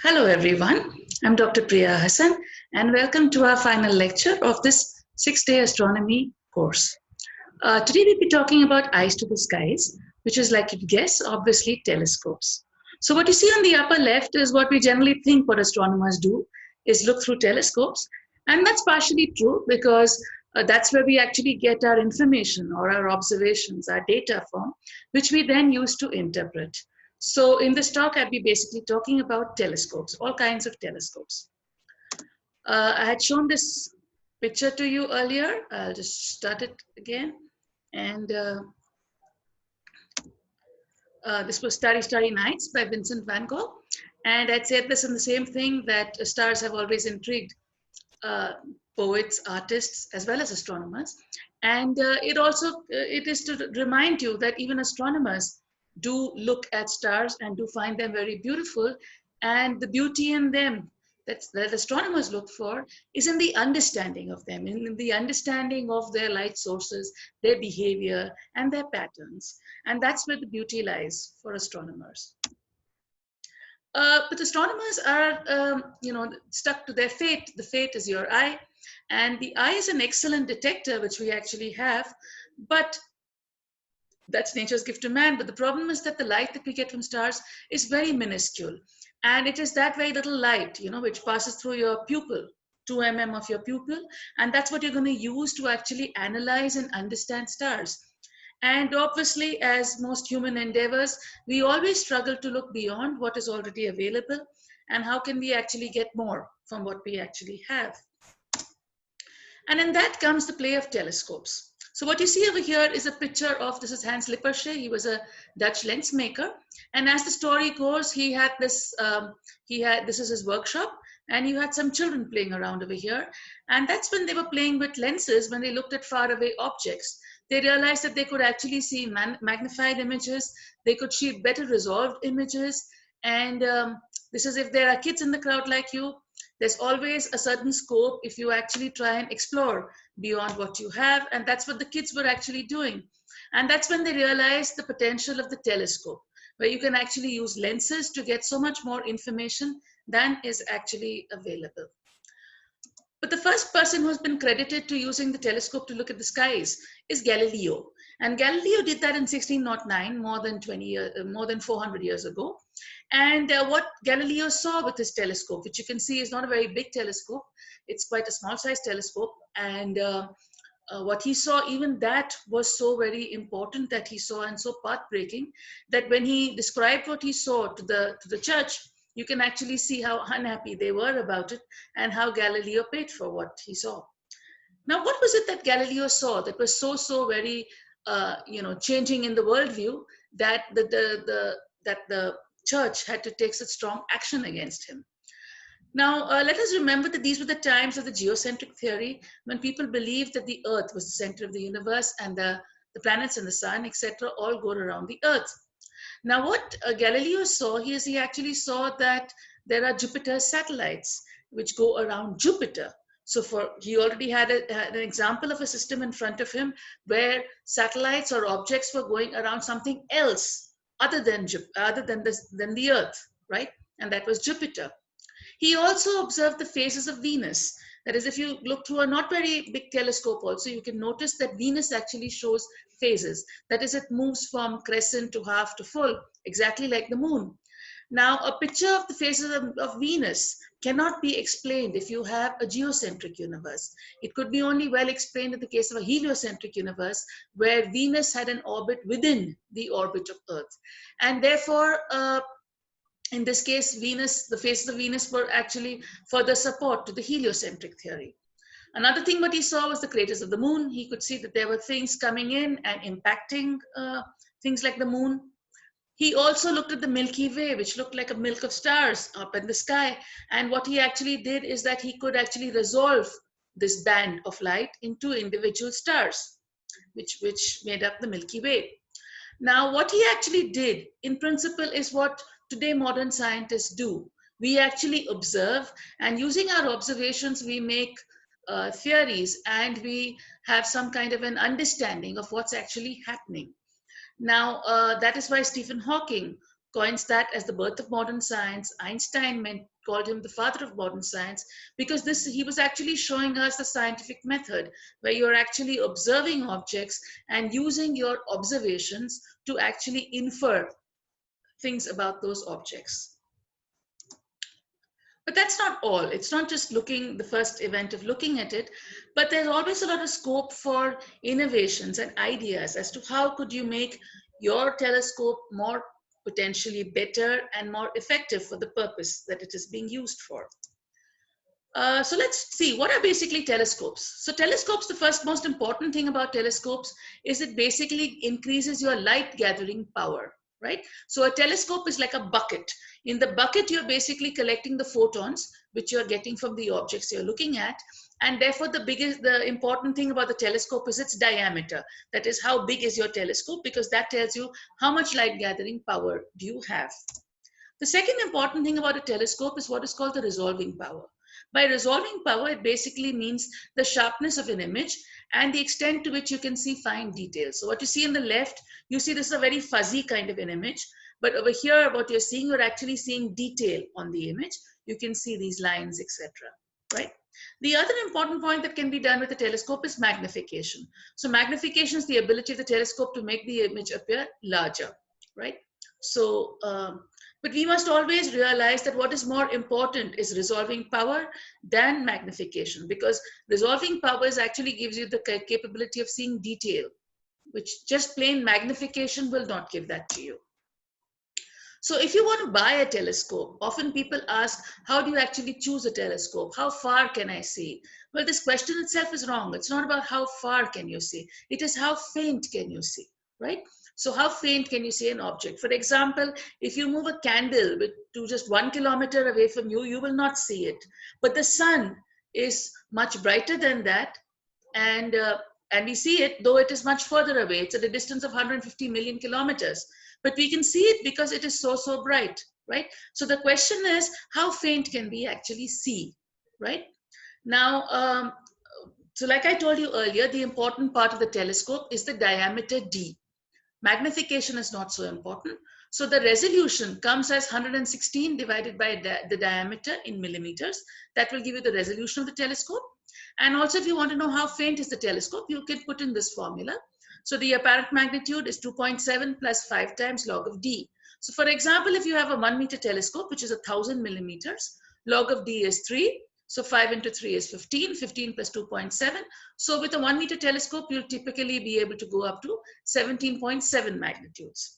Hello everyone, I'm Dr. Priya Hassan and welcome to our final lecture of this 6-day astronomy course. Today we'll be talking about eyes to the skies, which is like you'd guess, obviously telescopes. So what you see on the upper left is what we generally think what astronomers do is look through telescopes, and that's partially true because that's where we actually get our information or our observations, our data from, which we then use to interpret. So in this talk, I'll be basically talking about telescopes, all kinds of telescopes. I had shown this picture to you earlier. I'll just start it again. And this was Starry, Starry Nights by Vincent van Gogh. And I'd said this in the same thing that stars have always intrigued uh, poets, artists, as well as astronomers. And it is to remind you that even astronomers do look at stars and do find them very beautiful. And the beauty in them that astronomers look for is in the understanding of them, in the understanding of their light sources, their behavior, and their patterns. And that's where the beauty lies for astronomers. But astronomers are, stuck to their fate. The fate is your eye, and the eye is an excellent detector, which we actually have. But that's nature's gift to man. But the problem is that the light that we get from stars is very minuscule, and it is that very little light, which passes through your pupil, 2 mm of your pupil, and that's what you're going to use to actually analyze and understand stars. And obviously, as most human endeavors, we always struggle to look beyond what is already available and how can we actually get more from what we actually have. And in that comes the play of telescopes. So what you see over here is a picture of, this is Hans Lippershey. He was a Dutch lens maker. And as the story goes, this is his workshop, and you had some children playing around over here. And that's when they were playing with lenses, when they looked at faraway objects. They realized that they could actually see magnified images, they could see better resolved images. And this is if there are kids in the crowd like you, there's always a certain scope if you actually try and explore beyond what you have. And that's what the kids were actually doing. And that's when they realized the potential of the telescope, where you can actually use lenses to get so much more information than is actually available. But the first person who's been credited to using the telescope to look at the skies is Galileo. And Galileo did that in 1609, more than 400 years ago. And what Galileo saw with his telescope, which you can see is not a very big telescope, it's quite a small size telescope. And what he saw, even that was so very important that he saw, and so path-breaking, that when he described what he saw to the church, you can actually see how unhappy they were about it and how Galileo paid for what he saw. Now, what was it that Galileo saw that was so very, changing in the worldview that the church had to take such strong action against him? Now, let us remember that these were the times of the geocentric theory, when people believed that the Earth was the center of the universe and the planets and the sun, etc., all go around the Earth. Now, what Galileo saw is he actually saw that there are Jupiter's satellites which go around Jupiter. So he already had an example of a system in front of him where satellites or objects were going around something else other than the Earth, right? And that was Jupiter. He also observed the phases of Venus. That is, if you look through a not very big telescope also, you can notice that Venus actually shows phases. That is, it moves from crescent to half to full, exactly like the moon. Now, a picture of the phases of Venus cannot be explained if you have a geocentric universe. It could be only well explained in the case of a heliocentric universe, where Venus had an orbit within the orbit of Earth. And therefore, in this case, Venus, the phases of Venus were actually further support to the heliocentric theory. Another thing what he saw was the craters of the moon. He could see that there were things coming in and impacting things like the moon. He also looked at the Milky Way, which looked like a milk of stars up in the sky. And what he actually did is that he could actually resolve this band of light into individual stars, which made up the Milky Way. Now, what he actually did, in principle, is what today modern scientists do. We actually observe, and using our observations, we make theories, and we have some kind of an understanding of what's actually happening. Now, that is why Stephen Hawking coins that as the birth of modern science. Einstein called him the father of modern science, because he was actually showing us the scientific method where you're actually observing objects and using your observations to actually infer things about those objects. But that's not all. It's not just the first event of looking at it, but there's always a lot of scope for innovations and ideas as to how could you make your telescope more potentially better and more effective for the purpose that it is being used for. So let's see, what are basically telescopes? So telescopes, the first most important thing about telescopes is it basically increases your light gathering power, right? So a telescope is like a bucket. In the bucket, you're basically collecting the photons, which you're getting from the objects you're looking at. And therefore, the important thing about the telescope is its diameter. That is, how big is your telescope, because that tells you how much light gathering power do you have. The second important thing about a telescope is what is called the resolving power. By resolving power, it basically means the sharpness of an image and the extent to which you can see fine details. So what you see on the left, you see this is a very fuzzy kind of an image. But over here, what you're seeing, you're actually seeing detail on the image. You can see these lines, etc. Right? The other important point that can be done with a telescope is magnification. So magnification is the ability of the telescope to make the image appear larger, right? So, but we must always realize that what is more important is resolving power than magnification, because resolving power actually gives you the capability of seeing detail, which just plain magnification will not give that to you. So if you want to buy a telescope, often people ask, how do you actually choose a telescope? How far can I see? Well, this question itself is wrong. It's not about how far can you see. It is how faint can you see, right? So how faint can you see an object? For example, if you move a candle to just 1 kilometer away from you, you will not see it. But the sun is much brighter than that. And we see it, though it is much further away. It's at a distance of 150 million kilometers. But we can see it because it is so, so bright, right? So the question is, how faint can we actually see, right? Now, so like I told you earlier, the important part of the telescope is the diameter D. Magnification is not so important. So the resolution comes as 116 divided by the diameter in millimeters. That will give you the resolution of the telescope. And also, if you want to know how faint is the telescope, you can put in this formula. So the apparent magnitude is 2.7 plus 5 times log of D. So for example, if you have a 1 meter telescope, which is 1,000 millimeters, log of D is 3. So 5 into 3 is 15, 15 plus 2.7. So with a 1 meter telescope, you'll typically be able to go up to 17.7 magnitudes.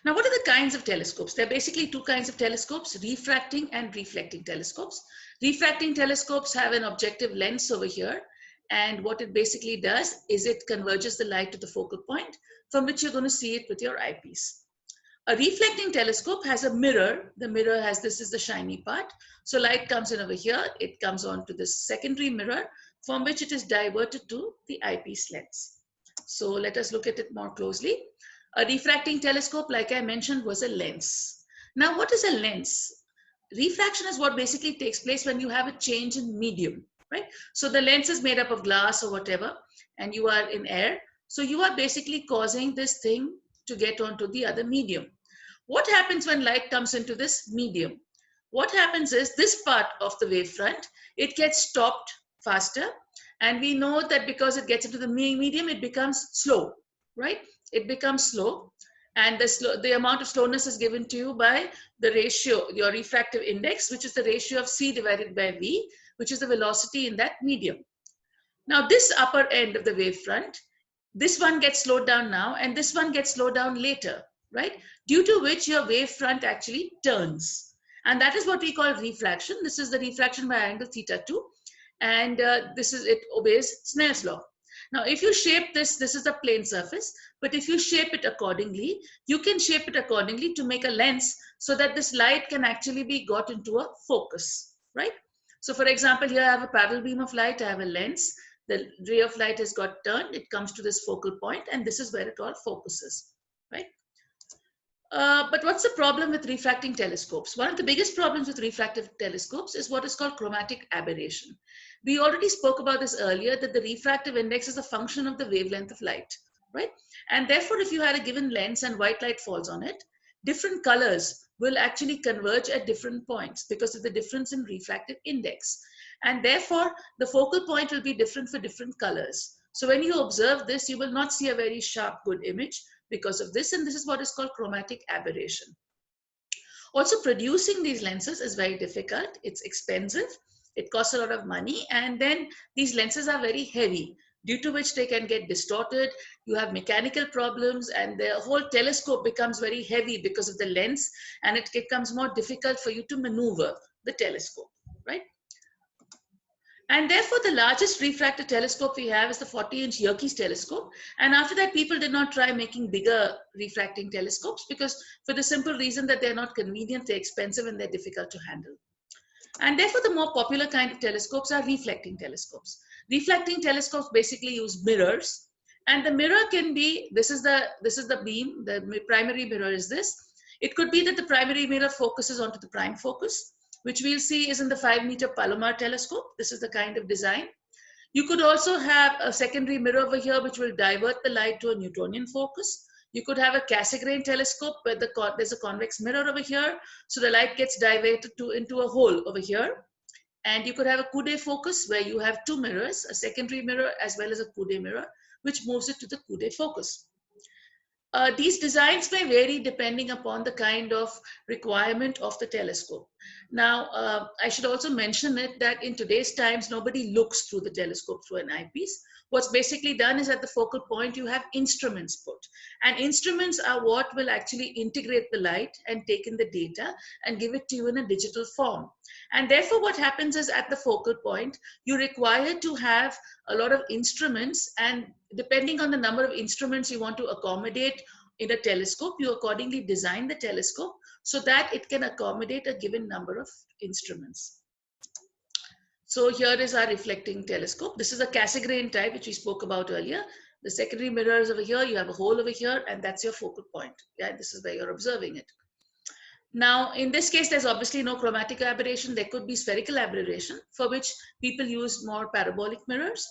Now, what are the kinds of telescopes? There are basically two kinds of telescopes, refracting and reflecting telescopes. Refracting telescopes have an objective lens over here. And what it basically does is it converges the light to the focal point from which you're going to see it with your eyepiece. A reflecting telescope has a mirror. The mirror has, this is the shiny part. So light comes in over here. It comes on to this secondary mirror from which it is diverted to the eyepiece lens. So let us look at it more closely. A refracting telescope, like I mentioned, was a lens. Now, what is a lens? Refraction is what basically takes place when you have a change in medium, right? So the lens is made up of glass or whatever, and you are in air. So you are basically causing this thing to get onto the other medium. What happens when light comes into this medium? What happens is this part of the wavefront, it gets stopped faster. And we know that because it gets into the medium, it becomes slow, right? It becomes slow. And the amount of slowness is given to you by the ratio, your refractive index, which is the ratio of C divided by V, which is the velocity in that medium. Now, this upper end of the wavefront, this one gets slowed down now, and this one gets slowed down later, right? Due to which your wavefront actually turns. And that is what we call refraction. This is the refraction by angle θ2. And it obeys Snell's law. Now, if you shape this is a plane surface, but if you shape it accordingly, you can shape it accordingly to make a lens so that this light can actually be got into a focus, right? So for example, here I have a parallel beam of light, I have a lens, the ray of light has got turned, it comes to this focal point, and this is where it all focuses, right? But what's the problem with refracting telescopes? One of the biggest problems with refractive telescopes is what is called chromatic aberration. We already spoke about this earlier, that the refractive index is a function of the wavelength of light, right? And therefore, if you had a given lens and white light falls on it, different colors will actually converge at different points because of the difference in refractive index. And therefore, the focal point will be different for different colors. So when you observe this, you will not see a very sharp, good image because of this. And this is what is called chromatic aberration. Also, producing these lenses is very difficult. It's expensive. It costs a lot of money. And then these lenses are very heavy, due to which they can get distorted. You have mechanical problems, and the whole telescope becomes very heavy because of the lens, and it becomes more difficult for you to maneuver the telescope, right? And therefore, the largest refractor telescope we have is the 40-inch Yerkes telescope. And after that, people did not try making bigger refracting telescopes because for the simple reason that they're not convenient, they're expensive, and they're difficult to handle. And therefore, the more popular kind of telescopes are reflecting telescopes. Reflecting telescopes basically use mirrors. And the mirror can be, this is the beam, the primary mirror is this. It could be that the primary mirror focuses onto the prime focus, which we'll see is in the 5-meter Palomar telescope. This is the kind of design. You could also have a secondary mirror over here, which will divert the light to a Newtonian focus. You could have a Cassegrain telescope where there's a convex mirror over here, so the light gets diverted into a hole over here. And you could have a Coude focus where you have two mirrors, a secondary mirror as well as a Coude mirror, which moves it to the Coude focus. These designs may vary depending upon the kind of requirement of the telescope. Now, I should also mention it that in today's times, nobody looks through the telescope through an eyepiece. What's basically done is at the focal point, you have instruments put. And instruments are what will actually integrate the light and take in the data and give it to you in a digital form. And therefore, what happens is at the focal point, you're required to have a lot of instruments, and depending on the number of instruments you want to accommodate in a telescope, you accordingly design the telescope so that it can accommodate a given number of instruments. So here is our reflecting telescope. This is a Cassegrain type, which we spoke about earlier. The secondary mirror is over here, you have a hole over here, and that's your focal point. Yeah, this is where you're observing it. Now, in this case, there's obviously no chromatic aberration. There could be spherical aberration, for which people use more parabolic mirrors.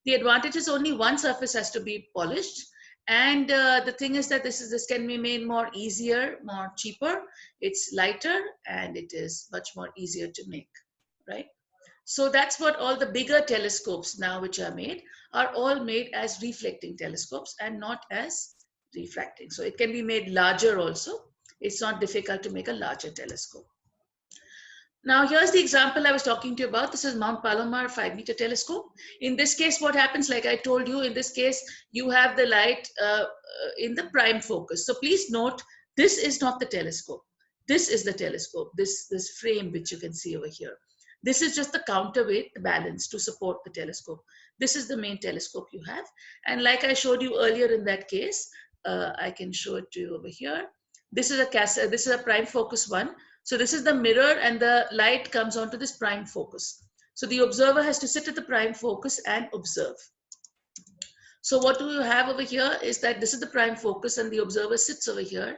The advantage is only one surface has to be polished. And the thing is that this can be made more easier, more cheaper. It's lighter, and it is much more easier to make, right? So that's what all the bigger telescopes now which are made are all made as reflecting telescopes and not as refracting. So it can be made larger also. It's not difficult to make a larger telescope. Now here's the example I was talking to you about. This is Mount Palomar 5-meter telescope. In this case, what happens, like I told you, in this case, you have the light in the prime focus. So please note, this is not the telescope. This is the telescope, this frame which you can see over here. This is just the counterweight, the balance to support the telescope. This is the main telescope you have. And like I showed you earlier in that case, I can show it to you over here. This is a prime focus one. So this is the mirror, and the light comes onto this prime focus. So the observer has to sit at the prime focus and observe. So what do you have over here is that this is the prime focus, and the observer sits over here,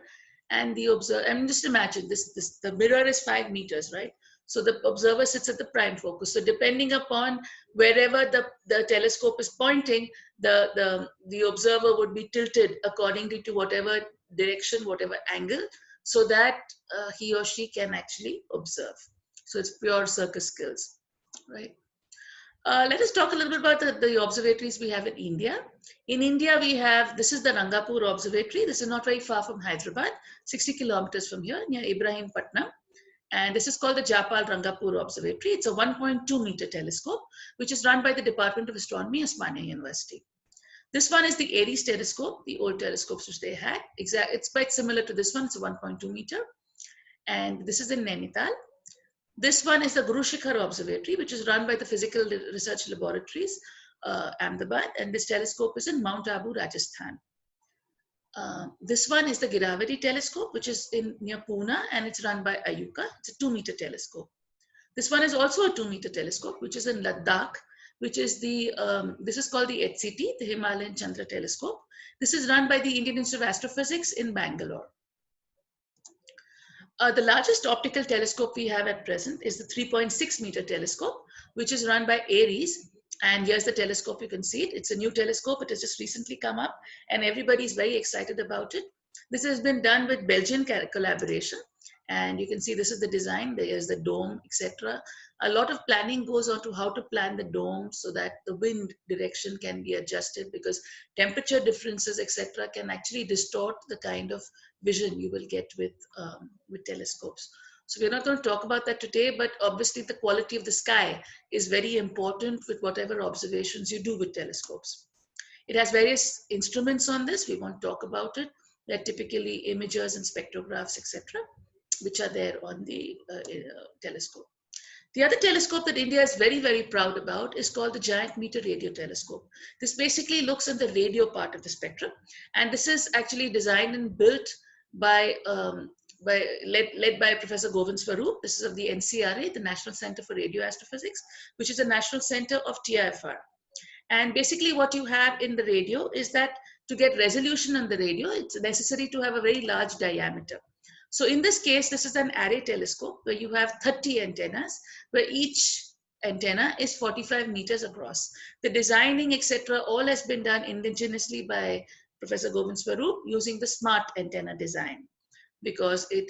and the observer, I mean, just imagine the mirror is 5 meters, right? So the observer sits at the prime focus. So depending upon wherever the telescope is pointing, the observer would be tilted accordingly to whatever direction, whatever angle, so that he or she can actually observe. So it's pure circus skills, right? Let us talk a little bit about the observatories we have in India. In India, we have, this is the Rangapur Observatory. This is not very far from Hyderabad, 60 kilometers from here, near Ibrahimpatnam. And this is called the Japal Rangapur Observatory. It's a 1.2 meter telescope, which is run by the Department of Astronomy, Osmania University. This one is the Aries telescope, the old telescopes which they had. It's quite similar to this one. It's a 1.2 meter. And this is in Nainital. This one is the Guru Shikhar Observatory, which is run by the Physical Research Laboratories, Ahmedabad. And this telescope is in Mount Abu, Rajasthan. This one is the Giravati telescope, which is near Pune, and it's run by Ayuka. It's a 2 meter telescope. This one is also a 2 meter telescope, which is in Ladakh, which is this is called the HCT, the Himalayan Chandra telescope. This is run by the Indian Institute of Astrophysics in Bangalore. The largest optical telescope we have at present is the 3.6 meter telescope, which is run by Aries. And here's the telescope, you can see it. It's a new telescope, it has just recently come up and everybody's very excited about it. This has been done with Belgian collaboration. And you can see this is the design, there's the dome, etc. A lot of planning goes on to how to plan the dome so that the wind direction can be adjusted, because temperature differences, etc., can actually distort the kind of vision you will get with telescopes. So we're not going to talk about that today, but obviously the quality of the sky is very important with whatever observations you do with telescopes. It has various instruments on this. We won't talk about it. They're typically imagers and spectrographs, etc., which are there on the telescope. The other telescope that India is very, very proud about is called the Giant Meter Radio Telescope. This basically looks at the radio part of the spectrum. And this is actually designed and built by, led by Professor Govind Swarup. This is of the NCRA, the National Center for Radio Astrophysics, which is a national center of TIFR. And basically what you have in the radio is that to get resolution on the radio, it's necessary to have a very large diameter. So in this case, this is an array telescope where you have 30 antennas, where each antenna is 45 meters across. The designing, etc., all has been done indigenously by Professor Govind Swarup using the smart antenna design, because it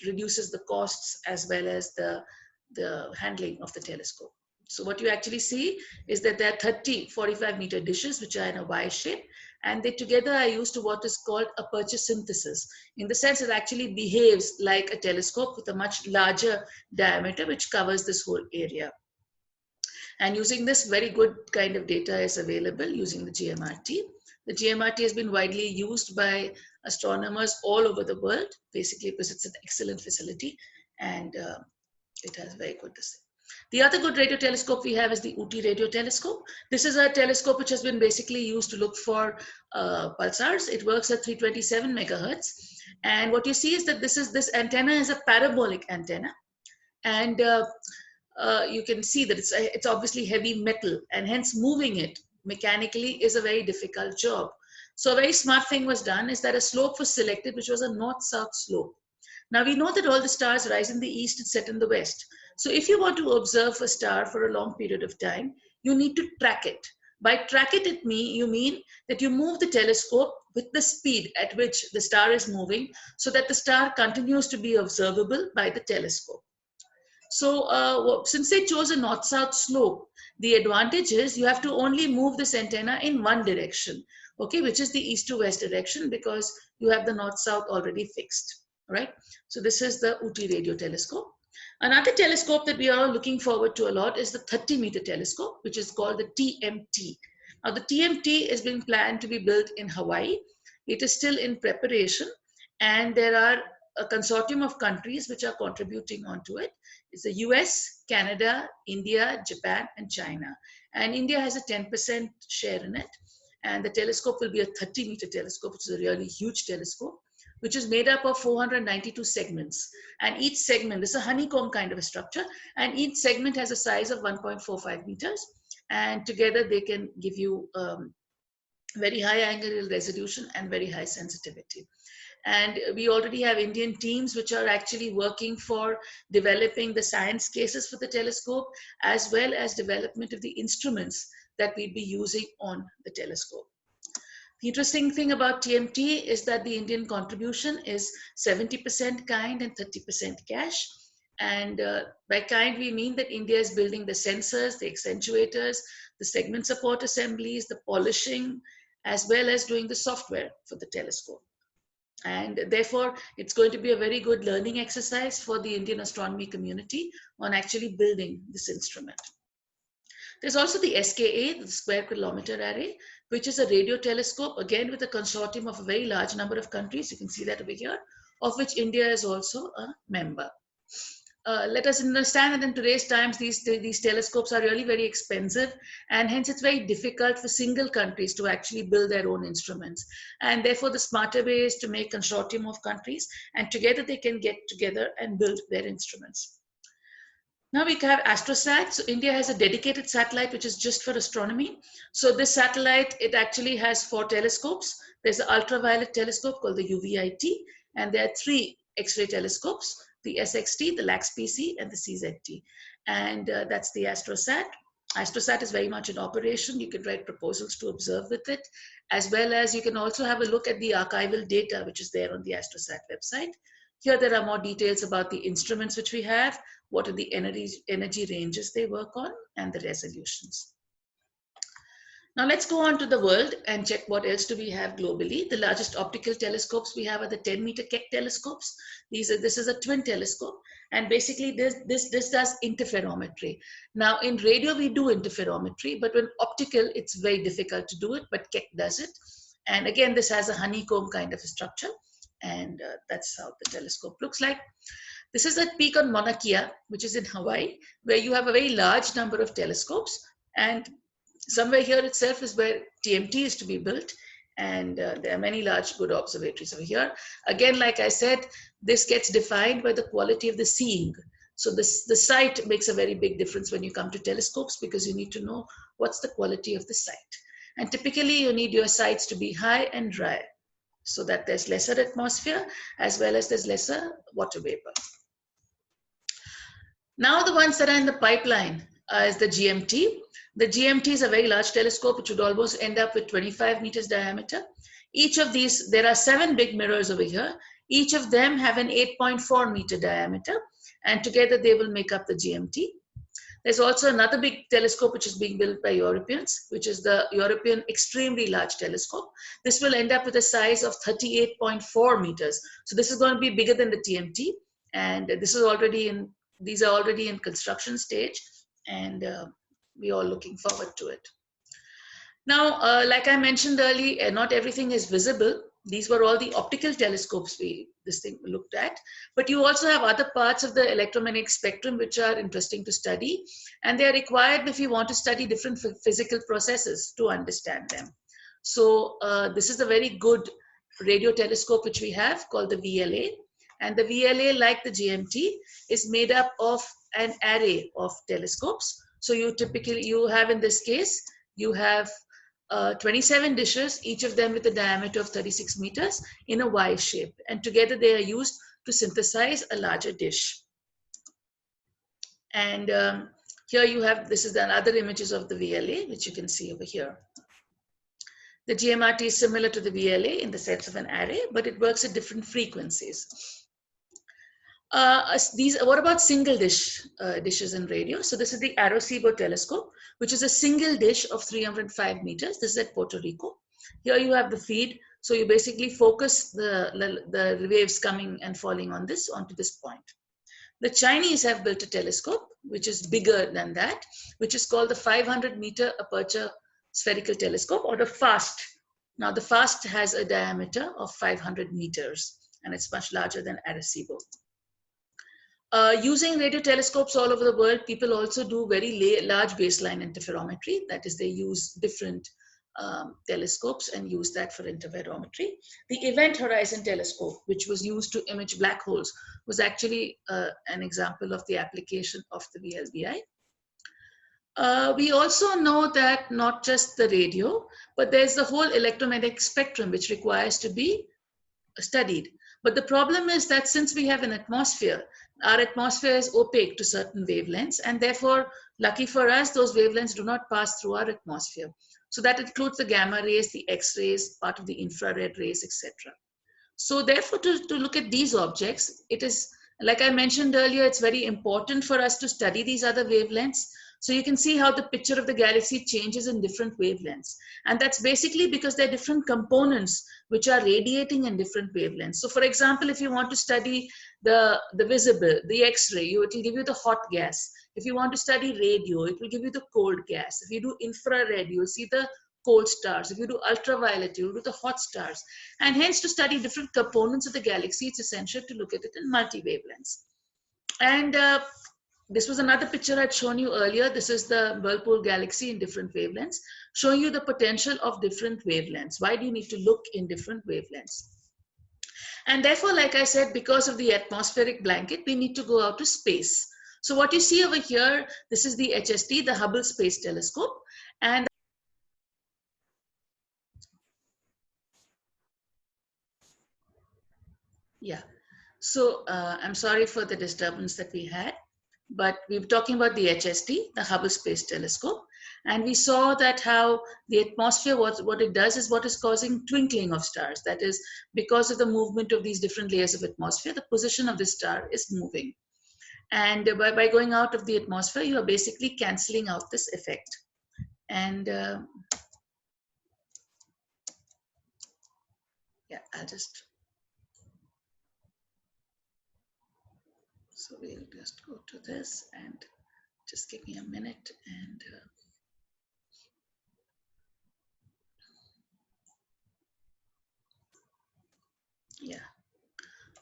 reduces the costs as well as the handling of the telescope. So what you actually see is that there are 30 45-meter dishes which are in a Y shape, and they together are used to what is called aperture synthesis, in the sense it actually behaves like a telescope with a much larger diameter which covers this whole area. And using this, very good kind of data is available using the GMRT. The GMRT has been widely used by astronomers all over the world, basically because it's an excellent facility and it has very good design. The other good radio telescope we have is the Ooty radio telescope. This is a telescope which has been basically used to look for pulsars. It works at 327 megahertz. And what you see is that this antenna is a parabolic antenna. And you can see that it's obviously heavy metal, and hence moving it mechanically is a very difficult job. So a very smart thing was done is that a slope was selected, which was a north-south slope. Now we know that all the stars rise in the east and set in the west. So if you want to observe a star for a long period of time, you need to track it. By track it, you mean that you move the telescope with the speed at which the star is moving, so that the star continues to be observable by the telescope. So since they chose a north-south slope, the advantage is you have to only move this antenna in one direction, okay, which is the east to west direction, because you have the north-south already fixed, right? So this is the Ooty radio telescope. Another telescope that we are looking forward to a lot is the 30-meter telescope, which is called the TMT. Now the TMT is being planned to be built in Hawaii. It is still in preparation, and there are a consortium of countries which are contributing onto it. It's the US, Canada, India, Japan, and China. And India has a 10% share in it. And the telescope will be a 30-meter telescope, which is a really huge telescope, which is made up of 492 segments. And each segment is a honeycomb kind of a structure, and each segment has a size of 1.45 meters. And together they can give you very high angular resolution and very high sensitivity. And we already have Indian teams which are actually working for developing the science cases for the telescope, as well as development of the instruments that we'll be using on the telescope. The interesting thing about TMT is that the Indian contribution is 70% kind and 30% cash. And by kind, we mean that India is building the sensors, the accentuators, the segment support assemblies, the polishing, as well as doing the software for the telescope. And therefore, it's going to be a very good learning exercise for the Indian astronomy community on actually building this instrument. There's also the SKA, the Square Kilometer Array, which is a radio telescope, again with a consortium of a very large number of countries. You can see that over here, of which India is also a member. Let us understand that in today's times, these telescopes are really very expensive, and hence it's very difficult for single countries to actually build their own instruments. And therefore, the smarter way is to make consortium of countries, and together they can get together and build their instruments. Now we have AstroSat. So India has a dedicated satellite which is just for astronomy. So this satellite, it actually has 4 telescopes. There's an ultraviolet telescope called the UVIT, and there are 3 X-ray telescopes, the SXT, the LAX-PC, and the CZT. And that's the AstroSat. Astrosat is very much in operation. You can write proposals to observe with it, as well as you can also have a look at the archival data, which is there on the Astrosat website. Here there are more details about the instruments which we have, what are the energy ranges they work on, and the resolutions. Now let's go on to the world and check what else do we have globally. The largest optical telescopes we have are the 10-meter Keck telescopes. This is a twin telescope, and basically this does interferometry. Now in radio we do interferometry, but when optical it's very difficult to do it, but Keck does it. And again, this has a honeycomb kind of a structure, and that's how the telescope looks like. This is at peak on Mauna Kea, which is in Hawaii, where you have a very large number of telescopes, and somewhere here itself is where TMT is to be built, and there are many large good observatories over here. Again, like I said, this gets defined by the quality of the seeing. So the sight makes a very big difference when you come to telescopes, because you need to know what's the quality of the sight. And typically you need your sights to be high and dry, so that there's lesser atmosphere as well as there's lesser water vapor. Now the ones that are in the pipeline is the GMT. The GMT is a very large telescope. It should almost end up with 25 meters diameter. Each of these, there are 7 big mirrors over here. Each of them have an 8.4 meter diameter, and together they will make up the GMT. There's also another big telescope which is being built by Europeans, which is the European Extremely Large Telescope. This will end up with a size of 38.4 meters. So this is going to be bigger than the TMT, and these are already in construction stage, and we're all looking forward to it. Now, like I mentioned earlier, not everything is visible. These were all the optical telescopes this thing looked at, but you also have other parts of the electromagnetic spectrum which are interesting to study, and they are required if you want to study different physical processes to understand them. So this is a very good radio telescope which we have called the VLA, and the VLA, like the GMT, is made up of an array of telescopes. So you have in this case, you have 27 dishes, each of them with a diameter of 36 meters in a Y shape. And together they are used to synthesize a larger dish. And here you have, this is the other images of the VLA, which you can see over here. The GMRT is similar to the VLA in the sense of an array, but it works at different frequencies. What about single dishes in radio? So this is the Arecibo telescope, which is a single dish of 305 meters. This is at Puerto Rico. Here you have the feed. So you basically focus the waves coming and falling on onto this point. The Chinese have built a telescope, which is bigger than that, which is called the 500-meter Aperture Spherical Telescope, or the FAST. Now the FAST has a diameter of 500 meters, and it's much larger than Arecibo. Using radio telescopes all over the world, people also do very large baseline interferometry. That is, they use different telescopes and use that for interferometry. The Event Horizon Telescope, which was used to image black holes, was actually an example of the application of the VLBI. We also know that not just the radio, but there's the whole electromagnetic spectrum which requires to be studied. But the problem is that since we have an atmosphere, our atmosphere is opaque to certain wavelengths, and therefore, lucky for us, those wavelengths do not pass through our atmosphere. So that includes the gamma rays, the X-rays, part of the infrared rays, etc. So therefore, to look at these objects, it is, like I mentioned earlier, it's very important for us to study these other wavelengths. So you can see how the picture of the galaxy changes in different wavelengths. And that's basically because there are different components which are radiating in different wavelengths. So for example, if you want to study the visible, the X-ray, it will give you the hot gas. If you want to study radio, it will give you the cold gas. If you do infrared, you'll see the cold stars. If you do ultraviolet, you'll do the hot stars. And hence, to study different components of the galaxy, it's essential to look at it in multi-wavelengths. And this was another picture I'd shown you earlier. This is the Whirlpool galaxy in different wavelengths, showing you the potential of different wavelengths. Why do you need to look in different wavelengths? And therefore, like I said, because of the atmospheric blanket, we need to go out to space. So what you see over here, this is the HST, the Hubble Space Telescope. And yeah, so I'm sorry for the disturbance that we had. but we were talking about the HST, the Hubble Space Telescope, and we saw that how the atmosphere, what it does is what is causing twinkling of stars. That is, because of the movement of these different layers of atmosphere, the position of the star is moving. And by going out of the atmosphere, you are basically canceling out this effect. And yeah, I'll just, so we'll just go to this and just give me a minute and yeah.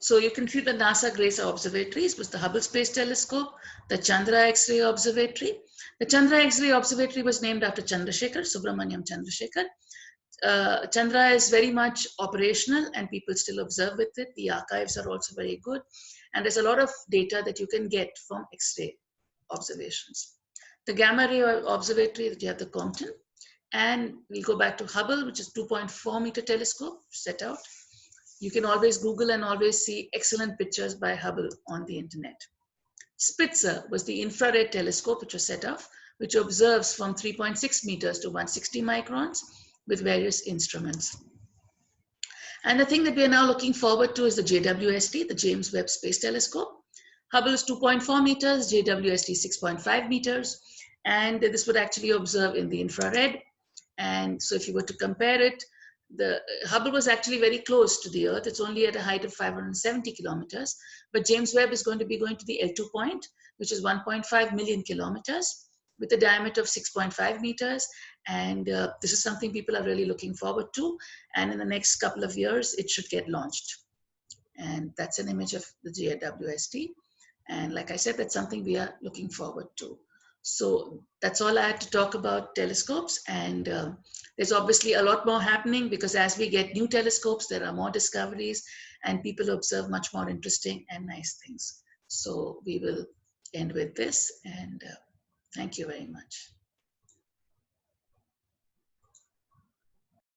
So you can see the NASA Grace observatories was the Hubble Space Telescope, the Chandra X-ray Observatory. The Chandra X-ray Observatory was named after Chandrasekhar, Subramaniam Chandrasekhar. Chandra is very much operational and people still observe with it. The archives are also very good. And there's a lot of data that you can get from X-ray observations. The Gamma Ray Observatory, that you have the Compton. And we'll go back to Hubble, which is 2.4 meter telescope set out. You can always Google and always see excellent pictures by Hubble on the internet. Spitzer was the infrared telescope which was set off, which observes from 3.6 meters to 160 microns with various instruments. And the thing that we are now looking forward to is the JWST, the James Webb Space Telescope. Hubble is 2.4 meters, JWST 6.5 meters, and this would actually observe in the infrared. And so if you were to compare it, the Hubble was actually very close to the Earth. It's only at a height of 570 kilometers, but James Webb is going to be going to the L2 point, which is 1.5 million kilometers with a diameter of 6.5 meters. And this is something people are really looking forward to. And in the next couple of years, it should get launched. And that's an image of the JWST. And like I said, that's something we are looking forward to. So that's all I had to talk about telescopes. And there's obviously a lot more happening because as we get new telescopes, there are more discoveries and people observe much more interesting and nice things. So we will end with this and thank you very much.